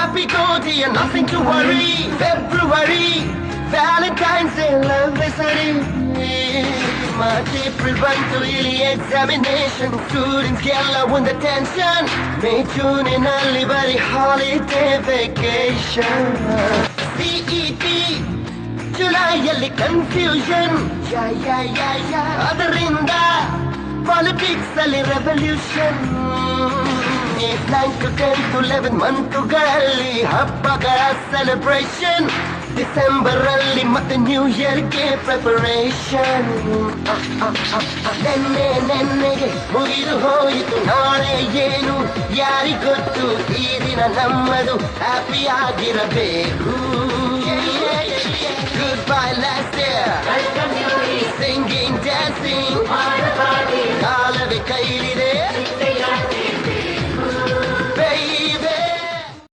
happy go dear, nothing to worry. February, Valentine's Day, anniversary. March, April, 1 to early examination. Students ಗೆಲ್ಲ ಒಂದು tension. May, June ನಲ್ಲಿ ಬರೀ holiday vacation. CET, ಜುಲೈಯಲ್ಲಿ confusion. ಅದರಿಂದ politics ಅಲ್ಲಿ revolution. 8, 9 to 10 to 11 ಮಂತುಗಳಲ್ಲಿ ಹಬ್ಬಗಳ ಸೆಲೆಬ್ರೇಷನ್. ಡಿಸೆಂಬರ್ ಅಲ್ಲಿ ಮತ್ತೆ ನ್ಯೂ ಇಯರ್ಗೆ ಪ್ರಿಪರೇಷನ್. ನೆನ್ನೆಗೆ ಮುಗಿದು ಹೋಯಿತು, ನಾಳೆ ಏನು ಯಾರಿಗೊತ್ತು. ಈ ದಿನ ನಮ್ಮದು ಹ್ಯಾಪಿ ಆಗಿರಬೇಕು. Goodbye last year, singing, dancing, ಕಾಲವೇ ಕೈಲಿದೆ.